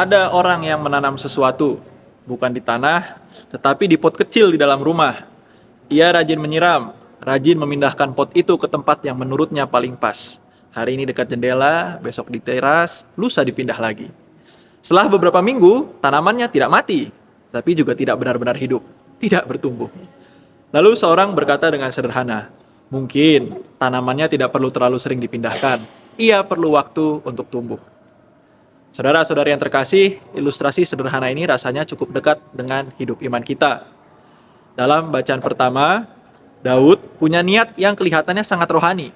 Ada orang yang menanam sesuatu, bukan di tanah, tetapi di pot kecil di dalam rumah. Ia rajin menyiram, rajin memindahkan pot itu ke tempat yang menurutnya paling pas. Hari ini dekat jendela, besok di teras, lusa dipindah lagi. Setelah beberapa minggu, tanamannya tidak mati, tapi juga tidak benar-benar hidup, tidak bertumbuh. Lalu seorang berkata dengan sederhana, mungkin tanamannya tidak perlu terlalu sering dipindahkan, ia perlu waktu untuk tumbuh. Saudara-saudari yang terkasih, ilustrasi sederhana ini rasanya cukup dekat dengan hidup iman kita. Dalam bacaan pertama, Daud punya niat yang kelihatannya sangat rohani.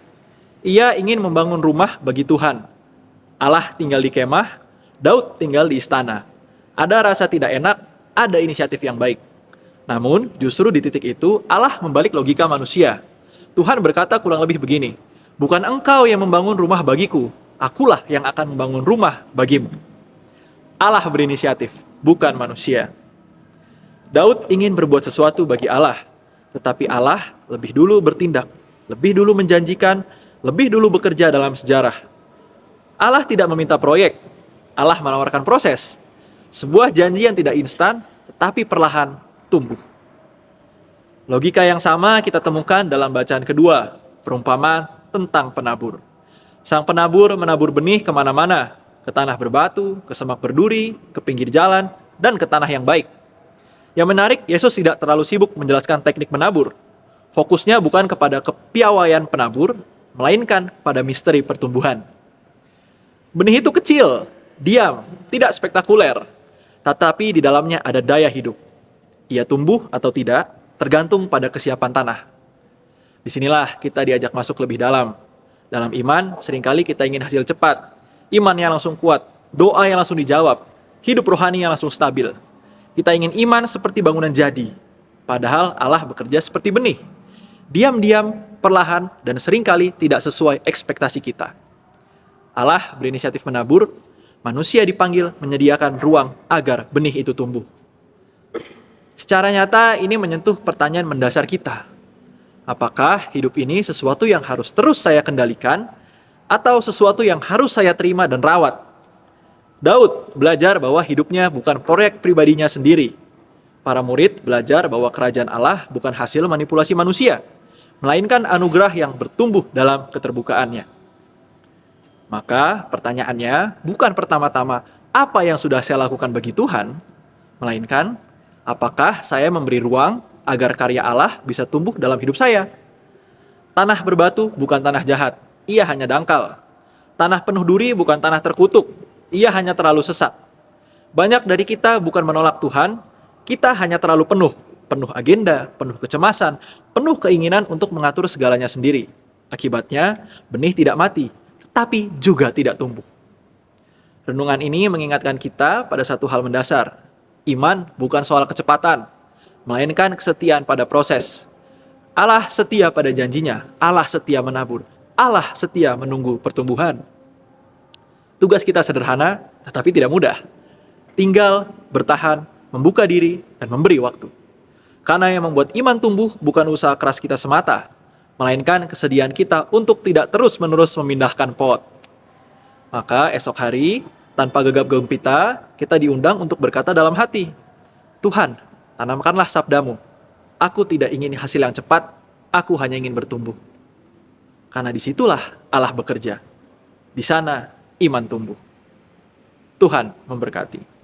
Ia ingin membangun rumah bagi Tuhan. Allah tinggal di kemah, Daud tinggal di istana. Ada rasa tidak enak, ada inisiatif yang baik. Namun, justru di titik itu, Allah membalik logika manusia. Tuhan berkata kurang lebih begini, bukan engkau yang membangun rumah bagiku, akulah yang akan membangun rumah bagimu. Allah berinisiatif, bukan manusia. Daud ingin berbuat sesuatu bagi Allah, tetapi Allah lebih dulu bertindak, lebih dulu menjanjikan, lebih dulu bekerja dalam sejarah. Allah tidak meminta proyek, Allah menawarkan proses. Sebuah janji yang tidak instan, tetapi perlahan tumbuh. Logika yang sama kita temukan dalam bacaan kedua, perumpamaan tentang penabur. Sang penabur menabur benih kemana-mana, ke tanah berbatu, ke semak berduri, ke pinggir jalan, dan ke tanah yang baik. Yang menarik, Yesus tidak terlalu sibuk menjelaskan teknik menabur. Fokusnya bukan kepada kepiawaian penabur, melainkan pada misteri pertumbuhan. Benih itu kecil, diam, tidak spektakuler, tetapi di dalamnya ada daya hidup. Ia tumbuh atau tidak, tergantung pada kesiapan tanah. Disinilah kita diajak masuk lebih dalam. Dalam iman, seringkali kita ingin hasil cepat, iman yang langsung kuat, doa yang langsung dijawab, hidup rohani yang langsung stabil. Kita ingin iman seperti bangunan jadi, padahal Allah bekerja seperti benih. Diam-diam, perlahan, dan seringkali tidak sesuai ekspektasi kita. Allah berinisiatif menabur, manusia dipanggil menyediakan ruang agar benih itu tumbuh. Secara nyata, ini menyentuh pertanyaan mendasar kita. Apakah hidup ini sesuatu yang harus terus saya kendalikan, atau sesuatu yang harus saya terima dan rawat? Daud belajar bahwa hidupnya bukan proyek pribadinya sendiri. Para murid belajar bahwa kerajaan Allah bukan hasil manipulasi manusia, melainkan anugerah yang bertumbuh dalam keterbukaannya. Maka pertanyaannya bukan pertama-tama apa yang sudah saya lakukan bagi Tuhan, melainkan apakah saya memberi ruang agar karya Allah bisa tumbuh dalam hidup saya. Tanah berbatu bukan tanah jahat, ia hanya dangkal. Tanah penuh duri bukan tanah terkutuk, ia hanya terlalu sesak. Banyak dari kita bukan menolak Tuhan, kita hanya terlalu penuh agenda, penuh kecemasan, penuh keinginan untuk mengatur segalanya sendiri. Akibatnya, benih tidak mati, tetapi juga tidak tumbuh. Renungan ini mengingatkan kita pada satu hal mendasar. Iman bukan soal kecepatan, melainkan kesetiaan pada proses. Allah setia pada janjinya, Allah setia menabur, Allah setia menunggu pertumbuhan. Tugas kita sederhana, tetapi tidak mudah. Tinggal, bertahan, membuka diri, dan memberi waktu. Karena yang membuat iman tumbuh bukan usaha keras kita semata, melainkan kesediaan kita untuk tidak terus-menerus memindahkan pot. Maka esok hari, tanpa gegap gempita, kita diundang untuk berkata dalam hati, Tuhan, tanamkanlah sabdamu. Aku tidak ingin hasil yang cepat, aku hanya ingin bertumbuh. Karena disitulah Allah bekerja. Di sana iman tumbuh. Tuhan memberkati.